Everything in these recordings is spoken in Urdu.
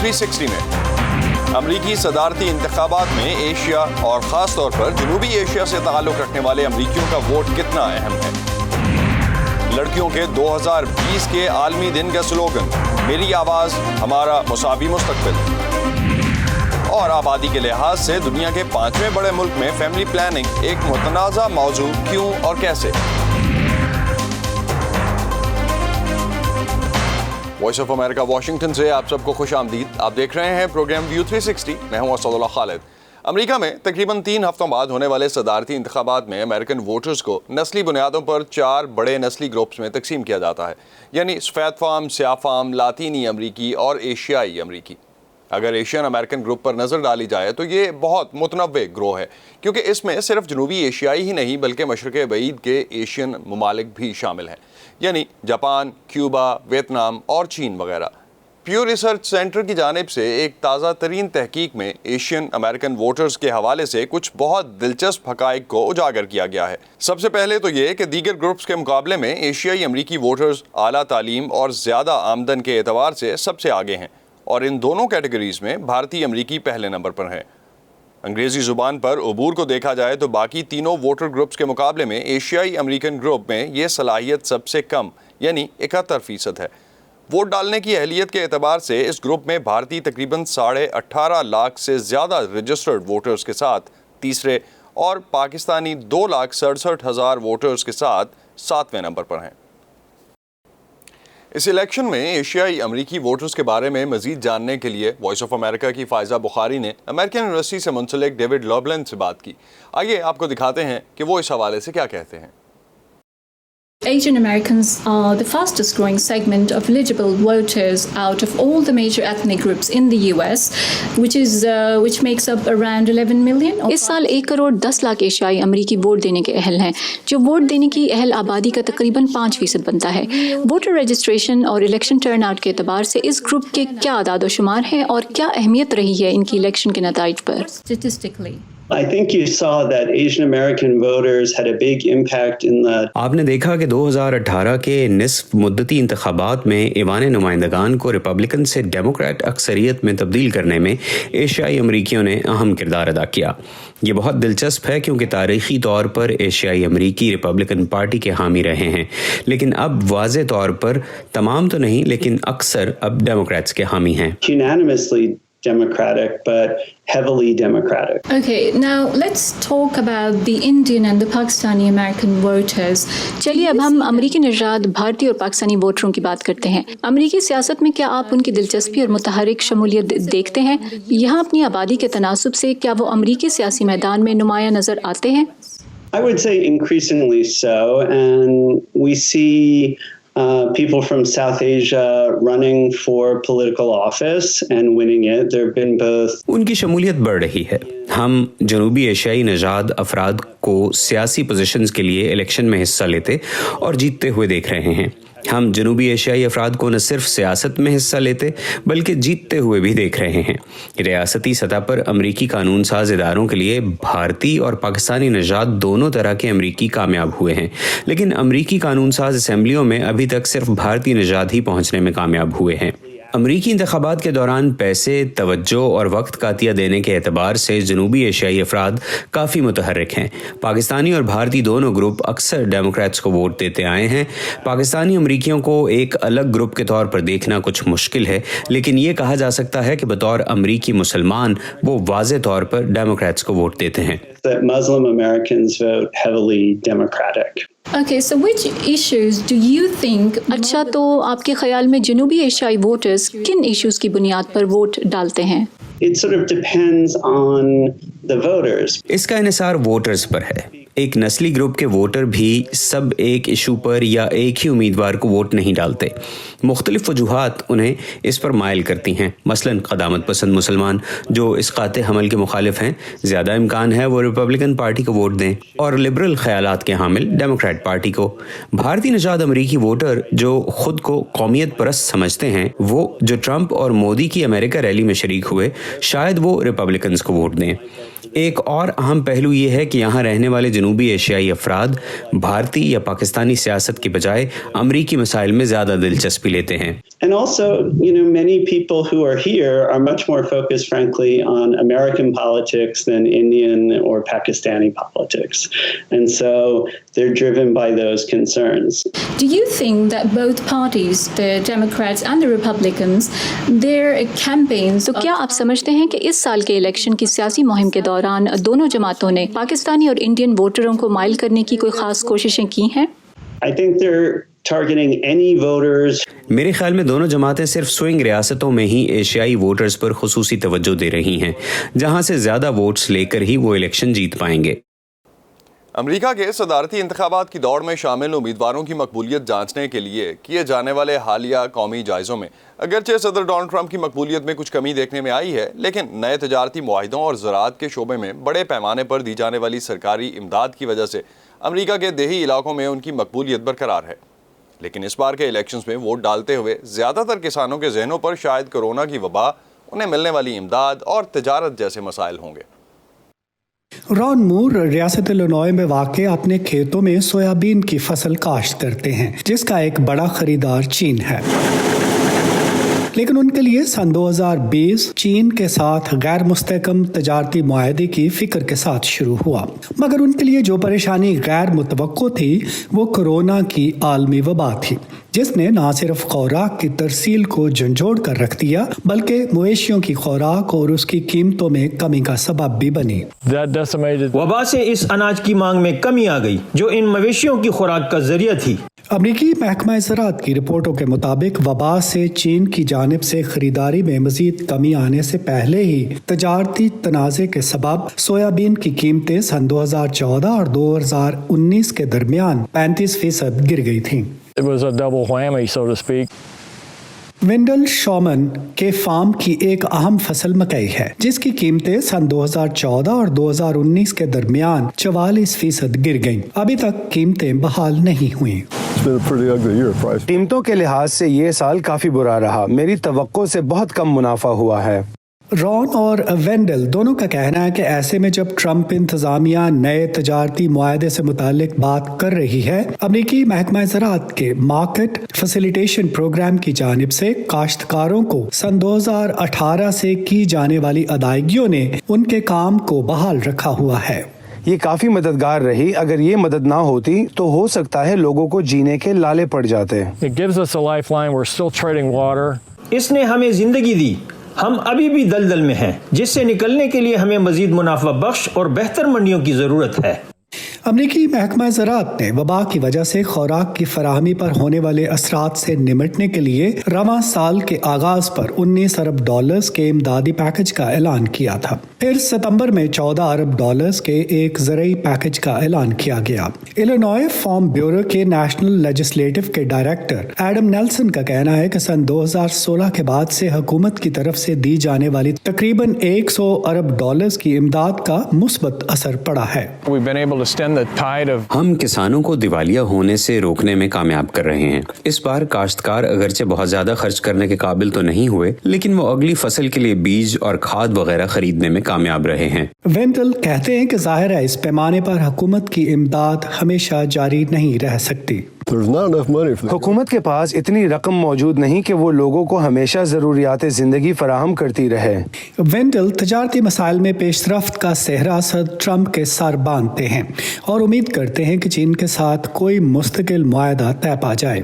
360 میں امریکی صدارتی انتخابات میں ایشیا اور خاص طور پر جنوبی ایشیا سے تعلق رکھنے والے امریکیوں کا ووٹ کتنا اہم ہے۔ لڑکیوں کے 2020 کے عالمی دن کا سلوگن میری آواز ہمارا مساوی مستقبل، اور آبادی کے لحاظ سے دنیا کے 5ویں بڑے ملک میں فیملی پلاننگ ایک متنازع موضوع کیوں اور کیسے؟ وائس آف امریکہ واشنگٹن سے آپ سب کو خوش آمدید۔ آپ دیکھ رہے ہیں پروگرام ویو 360۔ میں ہوں اسد اللہ خالد۔ امریکہ میں تقریباً 3 ہفتوں بعد ہونے والے صدارتی انتخابات میں امریکن ووٹرز کو نسلی بنیادوں پر 4 بڑے نسلی گروپس میں تقسیم کیا جاتا ہے، یعنی سفید فام، سیاہ فام، لاطینی امریکی اور ایشیائی امریکی۔ اگر ایشین امریکن گروپ پر نظر ڈالی جائے تو یہ بہت متنوع گروہ ہے، کیونکہ اس میں صرف جنوبی ایشیائی ہی نہیں بلکہ مشرق بعید کے ایشین ممالک بھی شامل ہیں، یعنی جاپان، کیوبا، ویتنام اور چین وغیرہ۔ پیو ریسرچ سینٹر کی جانب سے ایک تازہ ترین تحقیق میں ایشین امریکن ووٹرز کے حوالے سے کچھ بہت دلچسپ حقائق کو اجاگر کیا گیا ہے۔ سب سے پہلے تو یہ کہ دیگر گروپس کے مقابلے میں ایشیائی امریکی ووٹرز اعلیٰ تعلیم اور زیادہ آمدن کے اعتبار سے سب سے آگے ہیں، اور ان دونوں کیٹیگریز میں بھارتی امریکی پہلے نمبر پر ہیں۔ انگریزی زبان پر عبور کو دیکھا جائے تو باقی تینوں ووٹر گروپس کے مقابلے میں ایشیائی امریکن گروپ میں یہ صلاحیت سب سے کم، یعنی 71% ہے۔ ووٹ ڈالنے کی اہلیت کے اعتبار سے اس گروپ میں بھارتی تقریباً 18.5 لاکھ سے زیادہ رجسٹرڈ ووٹرز کے ساتھ تیسرے، اور پاکستانی 2,67,000 ووٹرز کے ساتھ 7ویں نمبر پر ہیں۔ اس الیکشن میں ایشیائی امریکی ووٹرز کے بارے میں مزید جاننے کے لیے وائس آف امریکہ کی فائزہ بخاری نے امریکن یونیورسٹی سے منسلک ڈیوڈ لوبلن سے بات کی۔ آئیے آپ کو دکھاتے ہیں کہ وہ اس حوالے سے کیا کہتے ہیں۔ Asian Americans are the fastest growing segment of eligible voters out of all the major ethnic groups in the US, which makes up around 11 million. اس سال 1 کروڑ 10 لاکھ ایشیائی امریکی ووٹ دینے کے اہل ہیں، جو ووٹ دینے کی اہل آبادی کا تقریباً 5% بنتا ہے۔ ووٹر رجسٹریشن اور الیکشن ٹرن آؤٹ کے اعتبار سے اس گروپ کے کیا اعداد و شمار ہیں اور کیا اہمیت رہی ہے ان کی الیکشن کے نتائج پر؟ Statistically, I think you saw that Asian American voters had a big impact in the آپ نے دیکھا کہ 2018 کے نصف مدتی انتخابات میں ایوان نمائندگان کو ریپبلکن سے ڈیموکریٹ اکثریت میں تبدیل کرنے میں ایشیائی امریکیوں نے اہم کردار ادا کیا۔ یہ بہت دلچسپ ہے کیونکہ تاریخی طور پر ایشیائی امریکی ریپبلکن پارٹی کے حامی رہے ہیں، لیکن اب واضح طور پر تمام تو نہیں لیکن اکثر اب ڈیموکریٹس کے حامی ہیں۔ unanimously Democratic, but heavily Democratic. okay, now let's talk about the Indian and the Pakistani American voters. چلیے اب ہم امریکی نژاد بھارتی اور پاکستانی ووٹروں کی بات کرتے ہیں۔ امریکی سیاست میں کیا آپ ان کی دلچسپی اور متحرک شمولیت دیکھتے ہیں؟ یہاں اپنی آبادی کے تناسب سے کیا وہ امریکی سیاسی میدان میں نمایاں نظر آتے ہیں؟ I would say increasingly so, and we see people from South Asia running for political office and winning it. There have been both. ان کی شمولیت بڑھ رہی ہے۔ ہم جنوبی ایشیائی نژاد افراد کو سیاسی پوزیشنز کے لیے الیکشن میں حصہ لیتے اور جیتتے ہوئے دیکھ رہے ہیں۔ ہم جنوبی ایشیائی افراد کو نہ صرف سیاست میں حصہ لیتے بلکہ جیتتے ہوئے بھی دیکھ رہے ہیں۔ ریاستی سطح پر امریکی قانون ساز اداروں کے لیے بھارتی اور پاکستانی نژاد دونوں طرح کے امریکی کامیاب ہوئے ہیں، لیکن امریکی قانون ساز اسمبلیوں میں ابھی تک صرف بھارتی نژاد ہی پہنچنے میں کامیاب ہوئے ہیں۔ امریکی انتخابات کے دوران پیسے، توجہ اور وقت کا عطیہ دینے کے اعتبار سے جنوبی ایشیائی افراد کافی متحرک ہیں۔ پاکستانی اور بھارتی دونوں گروپ اکثر ڈیموکریٹس کو ووٹ دیتے آئے ہیں۔ پاکستانی امریکیوں کو ایک الگ گروپ کے طور پر دیکھنا کچھ مشکل ہے، لیکن یہ کہا جا سکتا ہے کہ بطور امریکی مسلمان وہ واضح طور پر ڈیموکریٹس کو ووٹ دیتے ہیں۔ That Muslim Americans vote heavily Democratic. Okay, so which issues do you think? اچھا، تو آپ کے خیال میں جنوبی ایشیائی ووٹرز کن ایشوز کی بنیاد پر ووٹ ڈالتے ہیں؟ It sort of depends on the voters. اس کا انحصار ووٹرز پر ہے۔ ایک نسلی گروپ کے ووٹر بھی سب ایک ایشو پر یا ایک ہی امیدوار کو ووٹ نہیں ڈالتے۔ مختلف وجوہات انہیں اس پر مائل کرتی ہیں۔ مثلاً قدامت پسند مسلمان جو اسقاط حمل کے مخالف ہیں، زیادہ امکان ہے وہ ریپبلکن پارٹی کو ووٹ دیں، اور لبرل خیالات کے حامل ڈیموکریٹ پارٹی کو۔ بھارتی نژاد امریکی ووٹر جو خود کو قومیت پرست سمجھتے ہیں، وہ جو ٹرمپ اور مودی کی امریکہ ریلی میں شریک ہوئے، شاید وہ ریپبلکنز کو ووٹ دیں۔ ایک اور اہم پہلو یہ ہے کہ یہاں رہنے والے جنوبی ایشیائی افراد بھارتی یا پاکستانی سیاست کی بجائے امریکی مسائل میں زیادہ دلچسپی لیتے ہیں. And also, many people who are here are much more focused, frankly, on American politics than Indian or Pakistani politics. And so they're driven by those concerns. Do you think that both parties, the Democrats and the Republicans, their campaigns... تو کیا آپ سمجھتے ہیں کہ اس سال کے الیکشن کی سیاسی مہم کے دوران دونوں جماعتوں نے پاکستانی اور انڈین ووٹروں کو مائل کرنے کی کوئی خاص کوششیں کی ہیں؟ I think they're targeting any voters. میرے خیال میں دونوں جماعتیں صرف سوئنگ ریاستوں میں ہی ایشیائی ووٹرز پر خصوصی توجہ دے رہی ہیں جہاں سے زیادہ ووٹس لے کر ہی وہ الیکشن جیت پائیں گے. امریکہ کے صدارتی انتخابات کی دوڑ میں شامل امیدواروں کی مقبولیت جانچنے کے لیے کیے جانے والے حالیہ قومی جائزوں میں اگرچہ صدر ڈونلڈ ٹرمپ کی مقبولیت میں کچھ کمی دیکھنے میں آئی ہے، لیکن نئے تجارتی معاہدوں اور زراعت کے شعبے میں بڑے پیمانے پر دی جانے والی سرکاری امداد کی وجہ سے امریکہ کے دیہی علاقوں میں ان کی مقبولیت برقرار ہے. لیکن اس بار کے الیکشنز میں ووٹ ڈالتے ہوئے زیادہ تر کسانوں کے ذہنوں پر شاید کورونا کی وبا، انہیں ملنے والی امداد اور تجارت جیسے مسائل ہوں گے. رون مور ریاست الینوائے میں واقع اپنے کھیتوں میں سویابین کی فصل کاشت کرتے ہیں جس کا ایک بڑا خریدار چین ہے، لیکن ان کے لیے سن 2020 چین کے ساتھ غیر مستحکم تجارتی معاہدے کی فکر کے ساتھ شروع ہوا، مگر ان کے لیے جو پریشانی غیر متوقع تھی وہ کورونا کی عالمی وبا تھی جس نے نہ صرف خوراک کی ترسیل کو جھنجھوڑ کر رکھ دیا بلکہ مویشیوں کی خوراک اور اس کی قیمتوں میں کمی کا سبب بھی بنی. وبا سے اس اناج کی مانگ میں کمی آ گئی جو ان مویشیوں کی خوراک کا ذریعہ تھی. امریکی محکمہ زراعت کی رپورٹوں کے مطابق وبا سے چین کی جانب سے خریداری میں مزید کمی آنے سے پہلے ہی تجارتی تنازع کے سبب سویابین کی قیمتیں سن 2014 اور 2019 کے درمیان 35% گر گئی تھیں. It was a double whammy, so to speak. وینڈل Schumann کے فارم کی ایک اہم فصل مکئی ہے جس کی قیمتیں سن 2014 اور 2019 کے درمیان 44% گر گئیں. ابھی تک قیمتیں بحال نہیں ہوئیں. قیمتوں کے لحاظ سے یہ سال کافی برا رہا. میری توقع سے بہت کم منافع ہوا ہے. رون اور وینڈل دونوں کا کہنا ہے کہ ایسے میں جب ٹرمپ انتظامیہ نئے تجارتی معاہدے سے متعلق بات کر رہی ہے، امریکی محکمہ زراعت کے مارکیٹ فیسیلیٹیشن پروگرام کی جانب سے کاشتکاروں کو سن 2018 سے کی جانے والی ادائیگیوں نے ان کے کام کو بحال رکھا ہوا ہے. یہ کافی مددگار رہی. اگر یہ مدد نہ ہوتی تو ہو سکتا ہے لوگوں کو جینے کے لالے پڑ جاتے. It gives us a lifeline. We're still trading water. اس نے ہمیں زندگی دی. ہم ابھی بھی دلدل میں ہیں جس سے نکلنے کے لیے ہمیں مزید منافع بخش اور بہتر منڈیوں کی ضرورت ہے. امریکی محکمہ زراعت نے وبا کی وجہ سے خوراک کی فراہمی پر ہونے والے اثرات سے نمٹنے کے لیے رواں سال کے آغاز پر $19 ارب کے امدادی پیکج کا اعلان کیا تھا. پھر ستمبر میں $14 ارب کے ایک زرعی پیکج کا اعلان کیا گیا. الینوائے فارم بیورو کے نیشنل لیجسلیٹو کے ڈائریکٹر ایڈم نیلسن کا کہنا ہے کہ سن 2016 کے بعد سے حکومت کی طرف سے دی جانے والی تقریباً $100 ارب کی امداد کا مثبت اثر پڑا ہے. ہم کسانوں کو دیوالیہ ہونے سے روکنے میں کامیاب کر رہے ہیں. اس بار کاشتکار اگرچہ بہت زیادہ خرچ کرنے کے قابل تو نہیں ہوئے لیکن وہ اگلی فصل کے لیے بیج اور کھاد وغیرہ خریدنے میں کامیاب رہے ہیں. وینڈل کہتے ہیں کہ ظاہر ہے اس پیمانے پر حکومت کی امداد ہمیشہ جاری نہیں رہ سکتی. حکومت کے پاس اتنی رقم موجود نہیں کہ وہ لوگوں کو ہمیشہ ضروریات زندگی فراہم کرتی رہے. وینڈل تجارتی مسائل میں پیش رفت کا صحرا صدر ٹرمپ کے سر باندھتے ہیں اور امید کرتے ہیں کہ چین کے ساتھ کوئی مستقل معاہدہ طے پا جائے.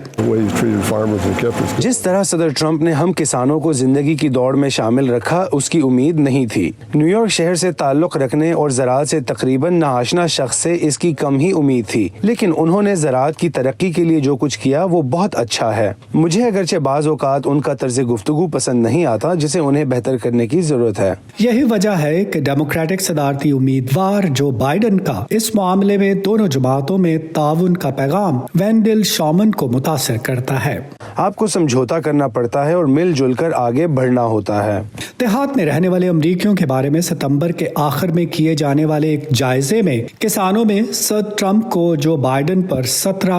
جس طرح صدر ٹرمپ نے ہم کسانوں کو زندگی کی دوڑ میں شامل رکھا اس کی امید نہیں تھی. نیو یارک شہر سے تعلق رکھنے اور زراعت سے تقریباً ناآشنا شخص سے اس کی کم ہی امید تھی، لیکن انہوں نے زراعت کی ترقی کے لیے جو کچھ کیا وہ بہت اچھا ہے. مجھے اگرچہ بعض اوقات ان کا طرز گفتگو پسند نہیں آتا جسے انہیں بہتر کرنے کی ضرورت ہے. یہی وجہ ہے کہ ڈیموکریٹک صدارتی امیدوار جو بائیڈن کا اس معاملے میں دونوں جماعتوں میں تعاون کا پیغام وینڈل شومن کو متاثر کرتا ہے. آپ کو سمجھوتا کرنا پڑتا ہے اور مل جل کر آگے بڑھنا ہوتا ہے. دیہات میں رہنے والے امریکیوں کے بارے میں ستمبر کے آخر میں کیے جانے والے ایک جائزے میں کسانوں میں صدر ٹرمپ کو Joe Biden per 17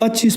25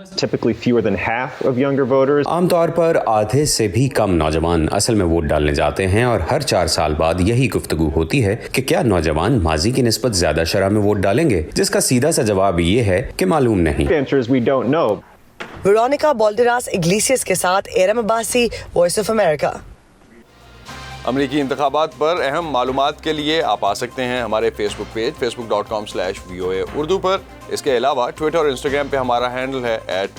Typically fewer than half of younger voters. عام طور پر آدھے سے بھی کم نوجوان اصل میں ووٹ ڈالنے جاتے ہیں اور ہر 4 سال بعد یہی گفتگو ہوتی ہے کہ کیا نوجوان ماضی کی نسبت زیادہ شرح میں ووٹ ڈالیں گے، جس کا سیدھا سا جواب یہ ہے کہ معلوم نہیں. We don't know. ویرونیکا بالڈراس اگلیسیس کے ساتھ ایرم عباسی، وائس آف امریکہ. امریکی انتخابات پر اہم معلومات کے لیے آپ آ سکتے ہیں ہمارے فیس بک پیج facebook.com/VOA اردو پر. اس کے علاوہ ٹویٹر اور انسٹاگرام پہ ہمارا ہینڈل ہے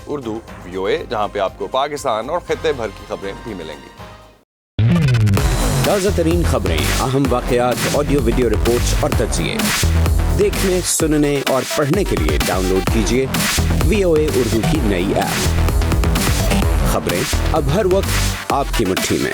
@urduvoa، جہاں پہ آپ کو پاکستان اور خطے بھر کی خبریں بھی ملیں گی. تازہ ترین خبریں، اہم واقعات، آڈیو ویڈیو رپورٹس اور تجزیے دیکھنے، سننے اور پڑھنے کے لیے ڈاؤن لوڈ کیجیے VOA اردو کی نئی ایپ. خبریں اب ہر وقت آپ کی مٹھی میں.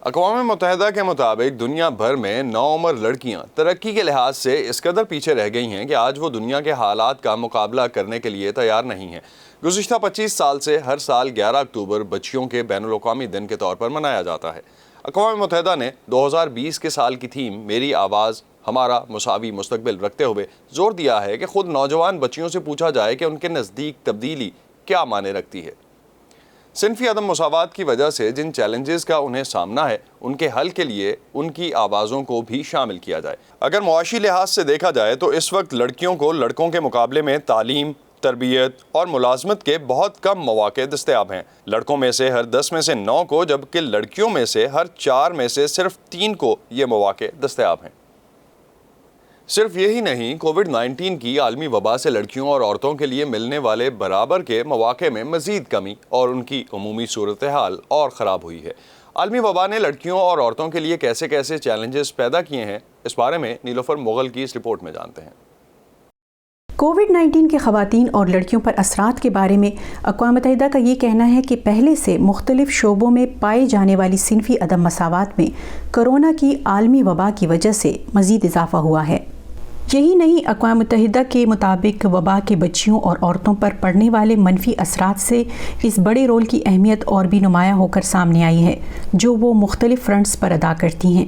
اقوام متحدہ کے مطابق دنیا بھر میں نوعمر لڑکیاں ترقی کے لحاظ سے اس قدر پیچھے رہ گئی ہیں کہ آج وہ دنیا کے حالات کا مقابلہ کرنے کے لیے تیار نہیں ہیں. گزشتہ 25 سال سے ہر سال 11 اکتوبر بچیوں کے بین الاقوامی دن کے طور پر منایا جاتا ہے. اقوام متحدہ نے 2020 کے سال کی تھیم میری آواز ہمارا مساوی مستقبل رکھتے ہوئے زور دیا ہے کہ خود نوجوان بچیوں سے پوچھا جائے کہ ان کے نزدیک تبدیلی کیا معنی رکھتی ہے. صنفی عدم مساوات کی وجہ سے جن چیلنجز کا انہیں سامنا ہے، ان کے حل کے لیے ان کی آوازوں کو بھی شامل کیا جائے. اگر معاشی لحاظ سے دیکھا جائے تو اس وقت لڑکیوں کو لڑکوں کے مقابلے میں تعلیم، تربیت اور ملازمت کے بہت کم مواقع دستیاب ہیں. لڑکوں میں سے ہر 10 میں سے 9 کو، جبکہ لڑکیوں میں سے ہر 4 میں سے صرف 3 کو یہ مواقع دستیاب ہیں. صرف یہی نہیں، کووڈ-19 کی عالمی وبا سے لڑکیوں اور عورتوں کے لیے ملنے والے برابر کے مواقع میں مزید کمی اور ان کی عمومی صورتحال اور خراب ہوئی ہے. عالمی وبا نے لڑکیوں اور عورتوں کے لیے کیسے کیسے چیلنجز پیدا کیے ہیں، اس بارے میں نیلوفر مغل کی اس رپورٹ میں جانتے ہیں. کووڈ-19 کے خواتین اور لڑکیوں پر اثرات کے بارے میں اقوام متحدہ کا یہ کہنا ہے کہ پہلے سے مختلف شعبوں میں پائی جانے والی صنفی عدم مساوات میں کرونا کی عالمی وبا کی وجہ سے مزید اضافہ ہوا ہے. یہی نہیں، اقوام متحدہ کے مطابق وبا کے بچیوں اور عورتوں پر پڑنے والے منفی اثرات سے اس بڑے رول کی اہمیت اور بھی نمایاں ہو کر سامنے آئی ہے جو وہ مختلف فرنٹس پر ادا کرتی ہیں.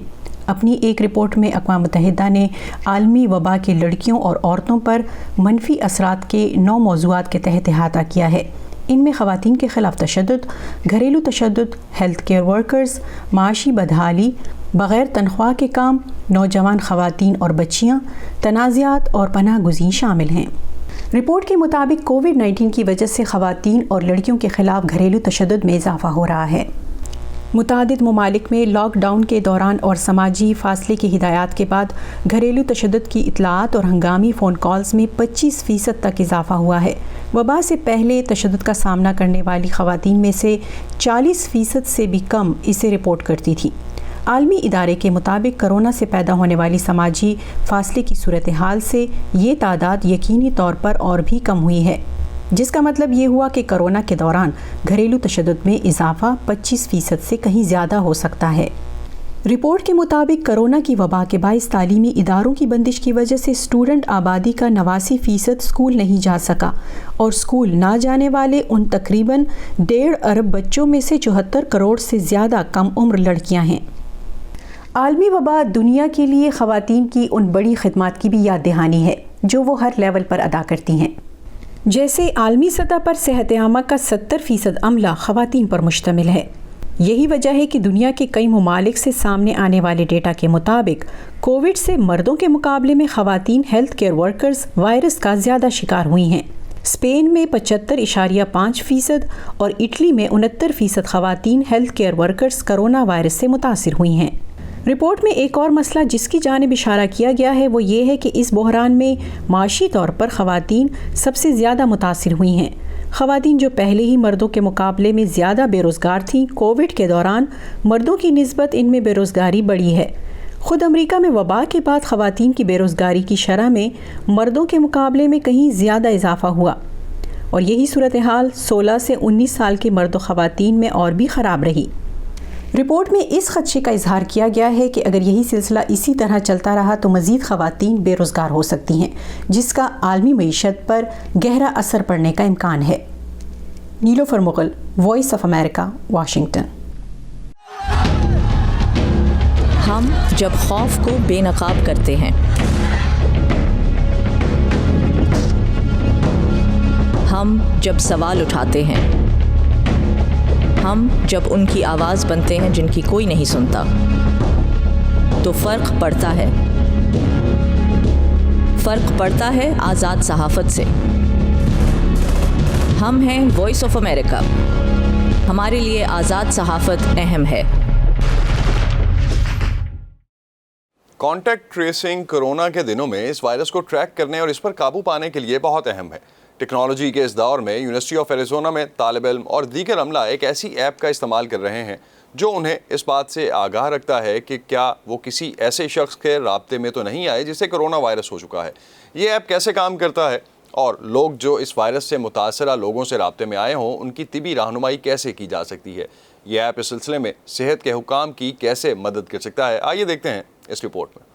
اپنی ایک رپورٹ میں اقوام متحدہ نے عالمی وبا کے لڑکیوں اور عورتوں پر منفی اثرات کے 9 موضوعات کے تحت احاطہ کیا ہے. ان میں خواتین کے خلاف تشدد، گھریلو تشدد، ہیلتھ کیئر ورکرز، معاشی بدحالی، بغیر تنخواہ کے کام، نوجوان خواتین اور بچیاں، تنازعات اور پناہ گزین شامل ہیں. رپورٹ کے مطابق کووڈ-19 کی وجہ سے خواتین اور لڑکیوں کے خلاف گھریلو تشدد میں اضافہ ہو رہا ہے. متعدد ممالک میں لاک ڈاؤن کے دوران اور سماجی فاصلے کی ہدایات کے بعد گھریلو تشدد کی اطلاعات اور ہنگامی فون کالز میں 25% تک اضافہ ہوا ہے. وبا سے پہلے تشدد کا سامنا کرنے والی خواتین میں سے 40% سے بھی کم اسے رپورٹ کرتی تھیں. عالمی ادارے کے مطابق کرونا سے پیدا ہونے والی سماجی فاصلے کی صورتحال سے یہ تعداد یقینی طور پر اور بھی کم ہوئی ہے، جس کا مطلب یہ ہوا کہ کرونا کے دوران گھریلو تشدد میں اضافہ 25% سے کہیں زیادہ ہو سکتا ہے. رپورٹ کے مطابق کرونا کی وبا کے باعث تعلیمی اداروں کی بندش کی وجہ سے اسٹوڈنٹ آبادی کا 89% اسکول نہیں جا سکا اور اسکول نہ جانے والے ان تقریباً 1.5 ارب بچوں میں سے 74 کروڑ سے زیادہ کم عمر لڑکیاں ہیں. عالمی وبا دنیا کے لیے خواتین کی ان بڑی خدمات کی بھی یاد دہانی ہے جو وہ ہر لیول پر ادا کرتی ہیں. جیسے عالمی سطح پر صحت عامہ کا 70% عملہ خواتین پر مشتمل ہے. یہی وجہ ہے کہ دنیا کے کئی ممالک سے سامنے آنے والے ڈیٹا کے مطابق کووڈ سے مردوں کے مقابلے میں خواتین ہیلتھ کیئر ورکرز وائرس کا زیادہ شکار ہوئی ہیں. اسپین میں 75.5% اور اٹلی میں 69% خواتین health care workers corona virus سے متاثر ہوئی ہیں. رپورٹ میں ایک اور مسئلہ جس کی جانب اشارہ کیا گیا ہے وہ یہ ہے کہ اس بحران میں معاشی طور پر خواتین سب سے زیادہ متاثر ہوئی ہیں. خواتین جو پہلے ہی مردوں کے مقابلے میں زیادہ بے روزگار تھیں، کووڈ کے دوران مردوں کی نسبت ان میں بے روزگاری بڑھی ہے. خود امریکہ میں وبا کے بعد خواتین کی بے روزگاری کی شرح میں مردوں کے مقابلے میں کہیں زیادہ اضافہ ہوا اور یہی صورتحال 16 سے 19 سال کے مرد و خواتین میں اور بھی خراب رہی. رپورٹ میں اس خدشے کا اظہار کیا گیا ہے کہ اگر یہی سلسلہ اسی طرح چلتا رہا تو مزید خواتین بے روزگار ہو سکتی ہیں، جس کا عالمی معیشت پر گہرا اثر پڑنے کا امکان ہے. Nilofar Mughal, voice of America, Washington. ہم جب خوف کو بے نقاب کرتے ہیں ہم جب سوال اٹھاتے ہیں، ہم جب ان کی آواز بنتے ہیں جن کی کوئی نہیں سنتا، تو فرق پڑتا ہے آزاد صحافت سے۔ ہم ہیں وائس آف امریکہ، ہمارے لیے آزاد صحافت اہم ہے۔ کانٹیکٹ ٹریسنگ کورونا کے دنوں میں اس وائرس کو ٹریک کرنے اور اس پر قابو پانے کے لیے بہت اہم ہے۔ ٹیکنالوجی کے اس دور میں یونیورسٹی آف ایریزونا میں طالب علم اور دیگر عملہ ایک ایسی ایپ کا استعمال کر رہے ہیں جو انہیں اس بات سے آگاہ رکھتا ہے کہ کیا وہ کسی ایسے شخص کے رابطے میں تو نہیں آئے جسے کورونا وائرس ہو چکا ہے۔ یہ ایپ کیسے کام کرتا ہے اور لوگ جو اس وائرس سے متاثرہ لوگوں سے رابطے میں آئے ہوں ان کی طبی رہنمائی کیسے کی جا سکتی ہے، یہ ایپ اس سلسلے میں صحت کے حکام کی کیسے مدد کر سکتا ہے، آئیے دیکھتے ہیں اس رپورٹ میں۔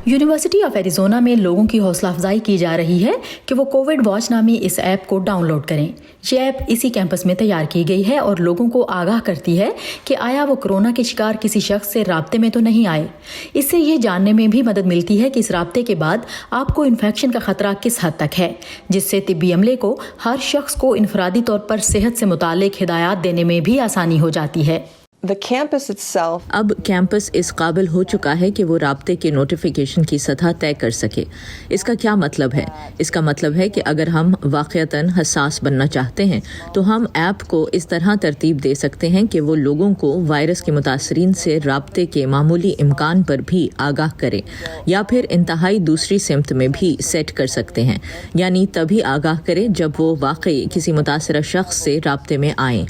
یونیورسٹی آف ایریزونا میں لوگوں کی حوصلہ افزائی کی جا رہی ہے کہ وہ کووڈ واچ نامی اس ایپ کو ڈاؤن لوڈ کریں۔ یہ ایپ اسی کیمپس میں تیار کی گئی ہے اور لوگوں کو آگاہ کرتی ہے کہ آیا وہ کورونا کے شکار کسی شخص سے رابطے میں تو نہیں آئے۔ اس سے یہ جاننے میں بھی مدد ملتی ہے کہ اس رابطے کے بعد آپ کو انفیکشن کا خطرہ کس حد تک ہے، جس سے طبی عملے کو ہر شخص کو انفرادی طور پر صحت سے متعلق ہدایات دینے میں بھی آسانی ہو جاتی ہے۔ اب کیمپس اس قابل ہو چکا ہے کہ وہ رابطے کے نوٹیفیکیشن کی سطح طے کر سکے۔ اس کا کیا مطلب ہے؟ اس کا مطلب ہے کہ اگر ہم واقعتاً حساس بننا چاہتے ہیں تو ہم ایپ کو اس طرح ترتیب دے سکتے ہیں کہ وہ لوگوں کو وائرس کے متاثرین سے رابطے کے معمولی امکان پر بھی آگاہ کرے، یا پھر انتہائی دوسری سمت میں بھی سیٹ کر سکتے ہیں، یعنی تبھی آگاہ کرے جب وہ واقعی کسی متاثرہ شخص سے رابطے میں آئیں۔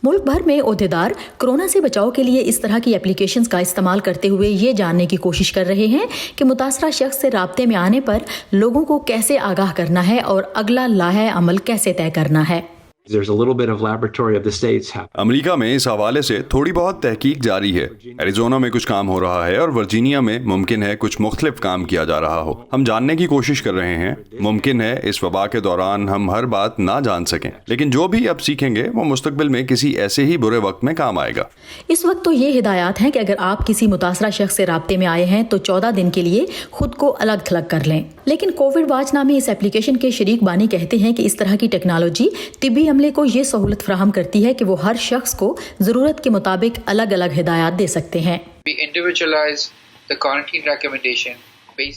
ملک بھر میں عہدیدار کورونا سے بچاؤ کے لیے اس طرح کی اپلیکیشنز کا استعمال کرتے ہوئے یہ جاننے کی کوشش کر رہے ہیں کہ متاثرہ شخص سے رابطے میں آنے پر لوگوں کو کیسے آگاہ کرنا ہے اور اگلا لاحہ عمل کیسے طے کرنا ہے۔ امریکہ میں اس حوالے سے تھوڑی بہت تحقیق جاری ہے۔ ایریزونا میں کچھ کام ہو رہا ہے اور ورجینیا میں ممکن ہے کچھ مختلف کام کیا جا رہا ہو۔ ہم جاننے کی کوشش کر رہے ہیں۔ ممکن ہے اس وبا کے دوران ہم ہر بات نہ جان سکیں، لیکن جو بھی اب سیکھیں گے وہ مستقبل میں کسی ایسے ہی برے وقت میں کام آئے گا۔ اس وقت تو یہ ہدایات ہیں کہ اگر آپ کسی متاثرہ شخص سے رابطے میں آئے ہیں تو 14 دن کے لیے خود کو الگ تھلگ کر لیں، لیکن کووڈ واچ نامی اس ایپلیکیشن کے شریک بانی کہتے ہیں کہ اس طرح کی ٹیکنالوجی طبی عملے کو یہ سہولت فراہم کرتی ہے کہ وہ ہر شخص کو ضرورت کے مطابق الگ الگ ہدایات دے سکتے ہیں۔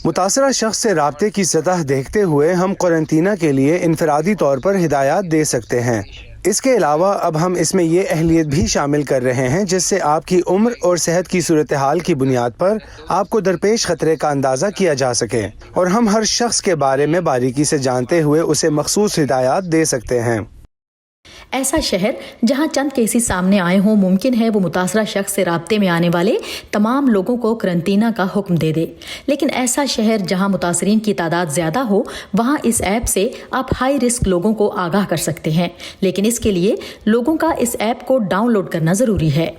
متاثرہ شخص سے رابطے کی سطح دیکھتے ہوئے ہم قرنطینہ کے لیے انفرادی طور پر ہدایات دے سکتے ہیں۔ اس کے علاوہ اب ہم اس میں یہ اہلیت بھی شامل کر رہے ہیں جس سے آپ کی عمر اور صحت کی صورتحال کی بنیاد پر آپ کو درپیش خطرے کا اندازہ کیا جا سکے، اور ہم ہر شخص کے بارے میں باریکی سے جانتے ہوئے اسے مخصوص ہدایات دے سکتے ہیں۔ ایسا شہر جہاں چند کیسز سامنے آئے ہوں ممکن ہے وہ متاثرہ شخص سے رابطے میں آنے والے تمام لوگوں کو قرنطینہ کا حکم دے دے، لیکن ایسا شہر جہاں متاثرین کی تعداد زیادہ ہو وہاں اس ایپ سے آپ ہائی رسک لوگوں کو آگاہ کر سکتے ہیں، لیکن اس کے لیے لوگوں کا اس ایپ کو ڈاؤن لوڈ کرنا ضروری ہے۔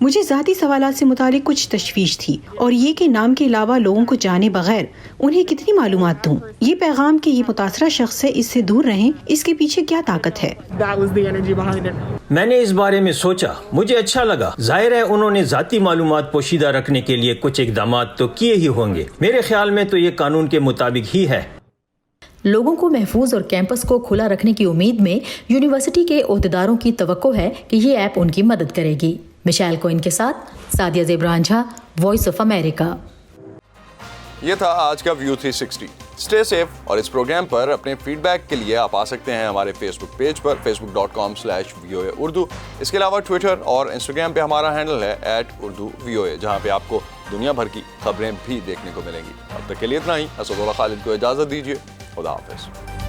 مجھے ذاتی سوالات سے متعلق کچھ تشویش تھی، اور یہ کہ نام کے علاوہ لوگوں کو جانے بغیر انہیں کتنی معلومات دوں۔ یہ پیغام کہ یہ متاثرہ شخص سے اس سے دور رہیں، اس کے پیچھے کیا طاقت ہے؟ میں نے اس بارے میں سوچا، مجھے اچھا لگا۔ ظاہر ہے انہوں نے ذاتی معلومات پوشیدہ رکھنے کے لیے کچھ اقدامات تو کیے ہی ہوں گے۔ میرے خیال میں تو یہ قانون کے مطابق ہی ہے۔ لوگوں کو محفوظ اور کیمپس کو کھلا رکھنے کی امید میں یونیورسٹی کے عہدیداروں کی توقع ہے کہ یہ ایپ ان کی مدد کرے گی۔ مشائل کوئن کے ساتھ سعدیہ زیبران جھا، وائس آف امریکہ۔ یہ تھا آج کا ویو 360۔ اسٹے سیف، اور اس پروگرام پر اپنے فیڈ بیک کے لیے آپ آ سکتے ہیں ہمارے فیس بک پیج پر facebook.com/VOA اردو۔ اس کے علاوہ ٹویٹر اور انسٹاگرام پہ ہمارا ہینڈل ہے @UrduVOA، جہاں پہ آپ کو دنیا بھر کی خبریں بھی دیکھنے کو ملیں گی۔ اب تک کے لیے اتنا ہی۔ اسد اللہ خالد کو اجازت دیجیے، خدا حافظ۔